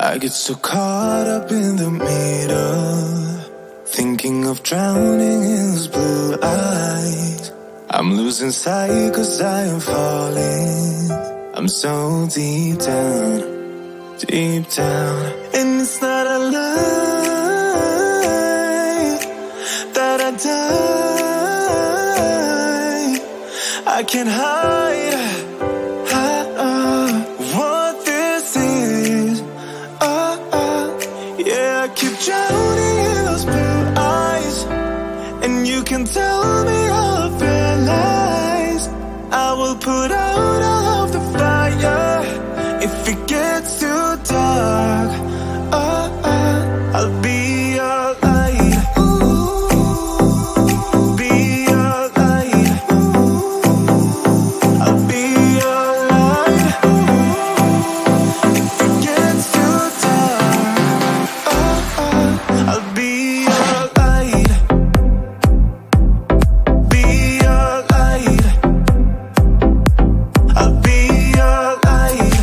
I get so caught up in the middle, thinking of drowning in his blue eyes. I'm losing sight 'cause I am falling. I'm so deep down, and it's not a lie that I die. I can't hide what this is. Yeah, I keep drowning in those blue eyes, and you can tell me all of your lies. I will put out all of the fire if it gets too dark. I'll be your light. Be your light. I'll be your light. If it gets too dark, I'll be your light. Be your light. I'll be your light.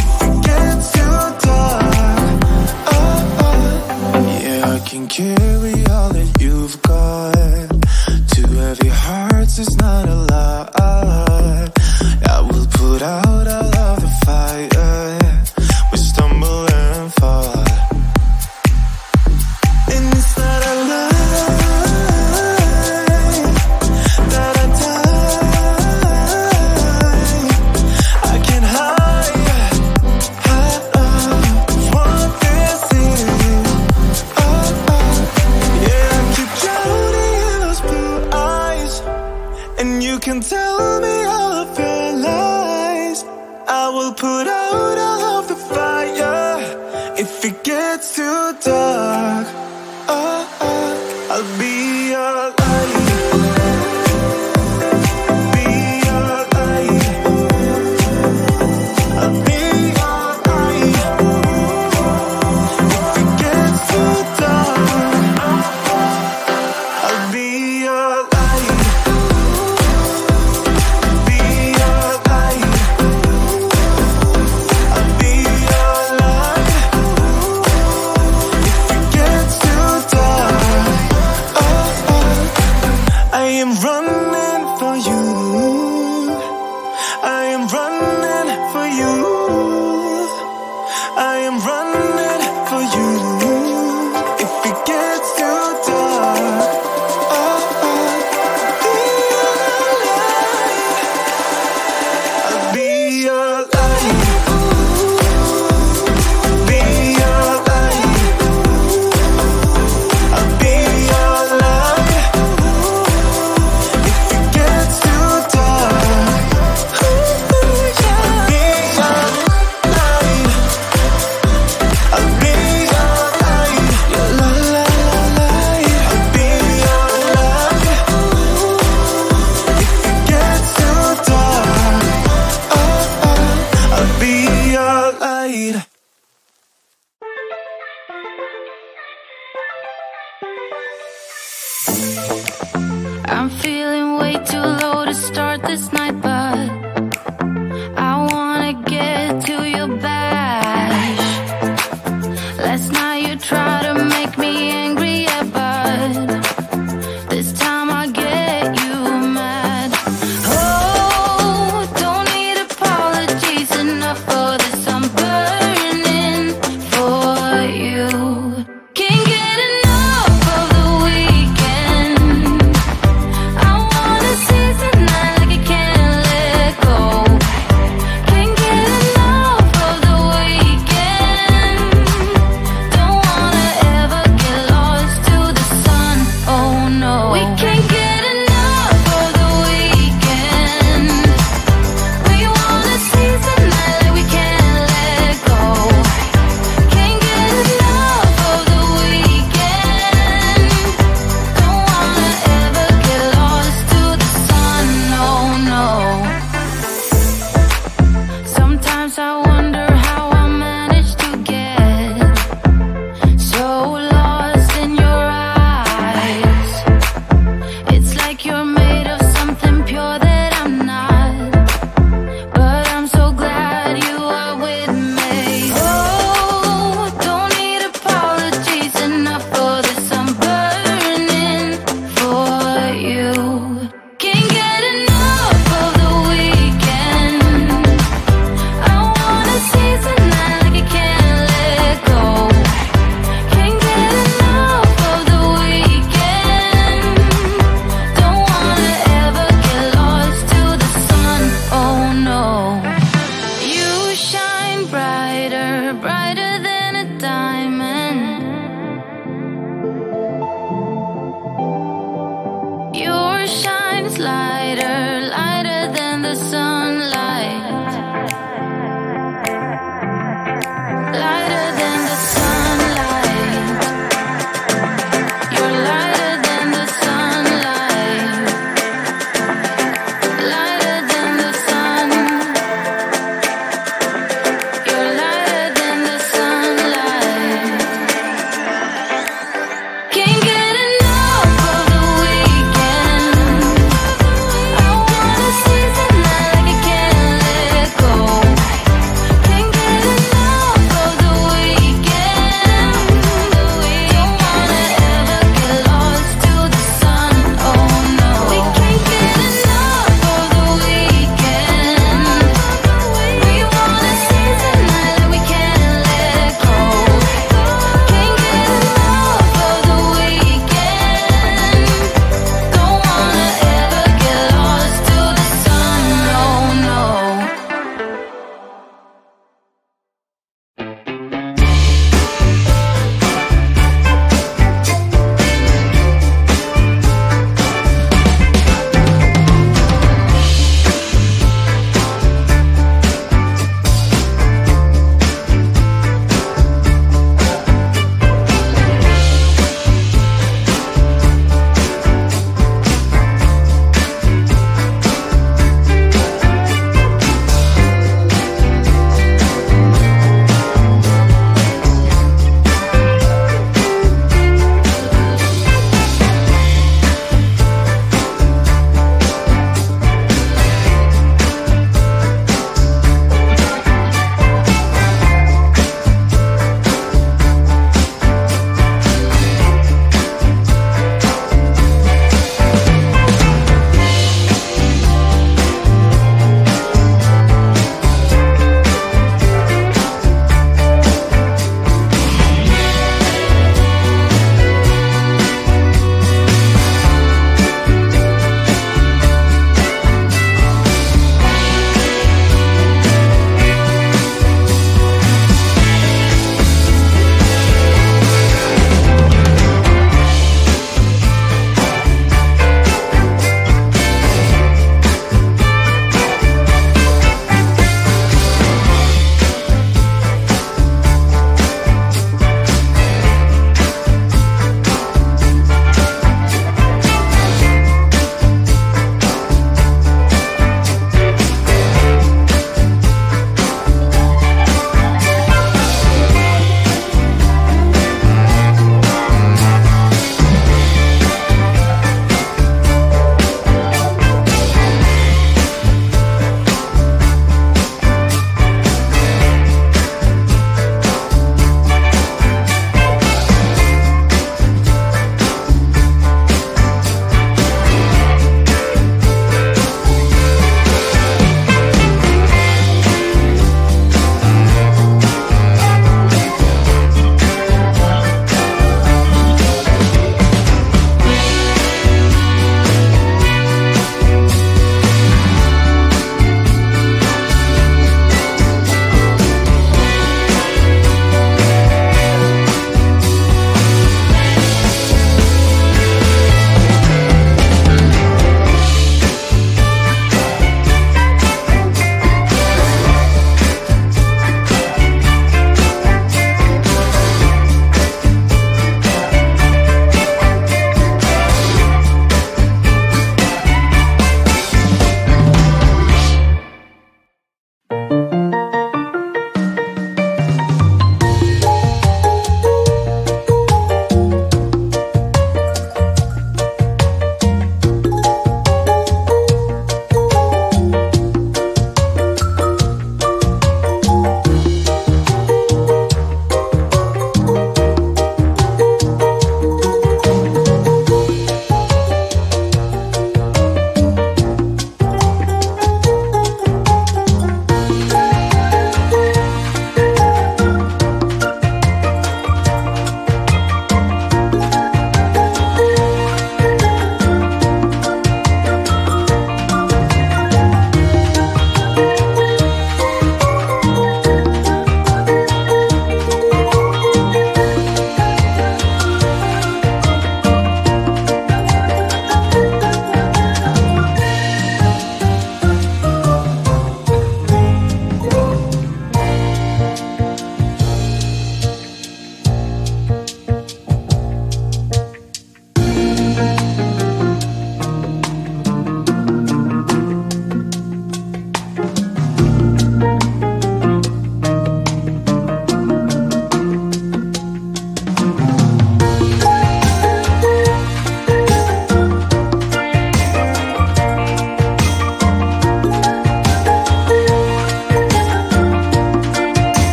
If it gets too dark, yeah, I can carry all that you've got. Two heavy hearts is not a lot. I will put out all of the fire. We stumble and fall, and it's not a lie that I die. I can't hide what this is. Yeah, I keep drowning in those blue eyes, and you can tell me all of your lies. I will put out all of the fire if it gets too dark. I'll be your light. Be your light. I'll be your light. If it gets too dark, I'll be your light. Be your light. I'll be your light. If it gets too dark, I am running for you. I am running for you. I am running for you. If it gets too dark, I'll be your light. Be your light. I'll be your light. If it gets too dark, I'll be your light. I'll be your light. Your light. I'll be your light. If it gets too dark, I'll be your light. I'm feeling way too low to start this night,